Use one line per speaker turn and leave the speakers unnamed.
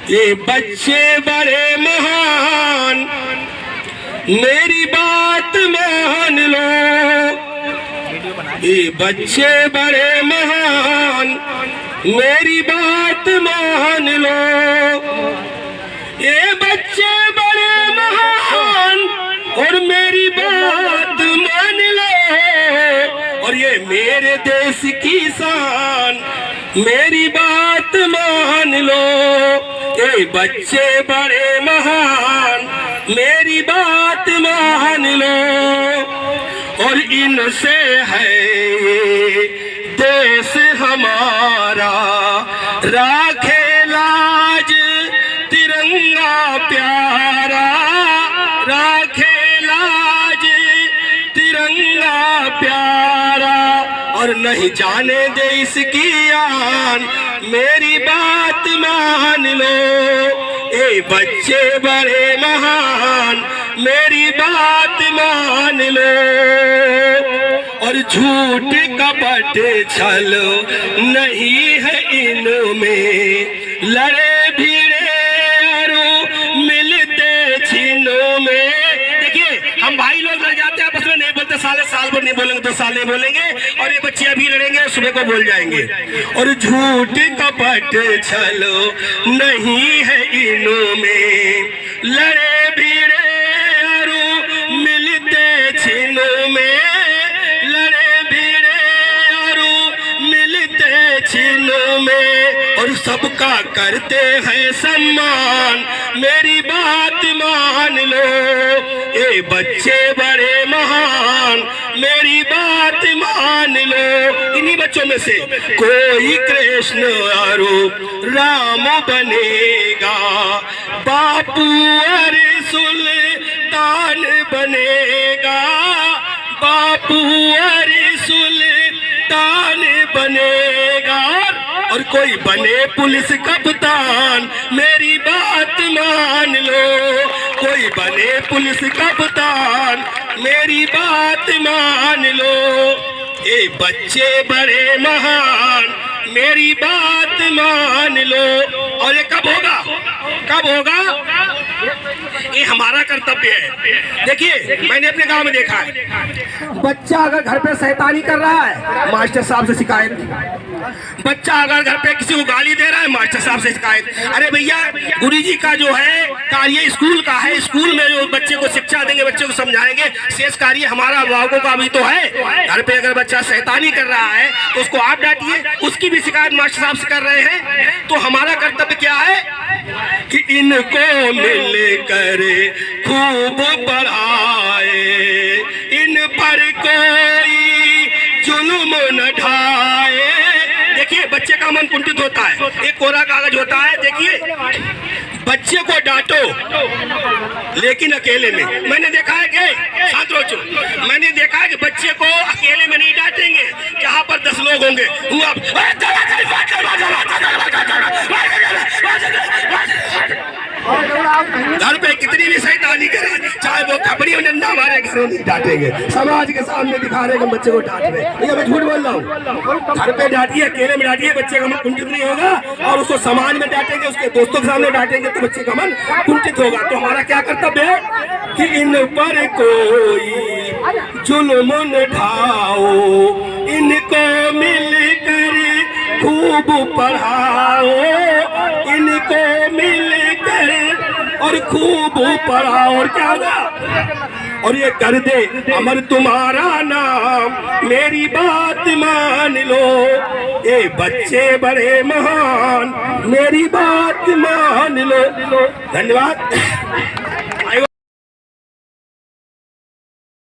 ये बच्चे बड़े महान, मेरी बात मान लो। ये बच्चे बड़े महान, मेरी बात मान लो। ये बच्चे बड़े महान और मेरी बात मान लो। और ये मेरे देश की शान, मेरी बात मान लो। ये बच्चे बड़े महान, मेरी बात मान लो। और इनसे है ये देश हमारा, राखे लाज तिरंगा प्यारा, राखे लाज तिरंगा प्यारा। और नहीं जाने दे इसकी आन, मेरी बात मान लो। ए बच्चे बड़े महान, मेरी बात मान लो। और झूठ कपट छल नहीं है इनमें, लड़े भिड़े और मिलते छीनों में। देखिए हम भाई लोग लड़ जाते हैं आपस में, नहीं बोलते साले, साल भर नहीं बोलेंगे तो साले बोलेंगे। और ये बच्चे अभी लड़ेंगे सुबह को बोल जाएंगे। और झूठ कपट छल नहीं है इनों में, लड़े भिड़े और मिलते छीनों में, लड़े भिड़े और मिलते छीनों में। और सबका करते हैं सम्मान, मेरी बात मान लो। ये बच्चे बड़े महान, मेरी बात मान लो। इन्हीं बच्चों में से कोई कृष्ण और राम बनेगा, बापू और सुल्तान बनेगा, बापू और सुल्तान बनेगा। और कोई बने पुलिस कप्तान, मेरी बात मान लो। कोई बने पुलिस कप्तान, मेरी बात मान लो। ये बच्चे बड़े महान, मेरी बात मान लो। और ये कब होगा, कब होगा? ये हमारा कर्तव्य है। देखिए मैंने अपने गांव में देखा है, बच्चा अगर घर पे शैतानी कर रहा है, मास्टर साहब से शिकायत। बच्चा अगर घर पे किसी को गाली दे रहा है, मास्टर साहब से शिकायत। अरे भैया गुरुजी का जो है कार्य स्कूल का है, स्कूल में जो बच्चे को शिक्षा देंगे, बच्चे को समझाएंगे, शेष कार्य हमारा अभिभावकों का भी तो है। घर पे अगर बच्चा शैतानी कर रहा है तो उसको आप डांटिए, उसकी भी शिकायत मास्टर साहब से कर रहे हैं। तो हमारा कर्तव्य क्या है कि इनको मिल कर खूब पढ़ाए, इन पर कोई जुल्म न ढाए। देखिए बच्चे का मन कुंठित होता है, एक कोरा कागज होता है। देखिए बच्चे को डांटो लेकिन अकेले में। मैंने देखा है कि शांत रहो, मैंने देखा है कि बच्चे को अकेले में नहीं डांटेंगे, जहाँ पर 10 लोग होंगे। घर पे कितनी भी शैतानी करे, चाहे वो कपड़ी और डंडा मारे, घरों नहीं डांटेंगे। समाज के सामने दिखा रहे हैं बच्चे को डांट रहे हैं। मैं झूठ बोल रहा हूँ? घर पे डांटिए, अकेले में डांटिए, बच्चे का मन कुंठित नहीं होगा। और उसको समाज में डांटेंगे, उसके दोस्तों के सामने डांटेंगे तो बच्चे का मन कुंठित होगा। तो हमारा क्या कर्तव्य है कि इन पर कोई जुल्म न ढाओ, इनको मिलकर खूब पढ़ाओ, इनको मिलकर और खूब पढ़ाओ। और क्या होगा? और ये कर दे अमर तुम्हारा नाम, मेरी बात मान लो। ये बच्चे बड़े महान, मेरी बात मान लो। धन्यवाद।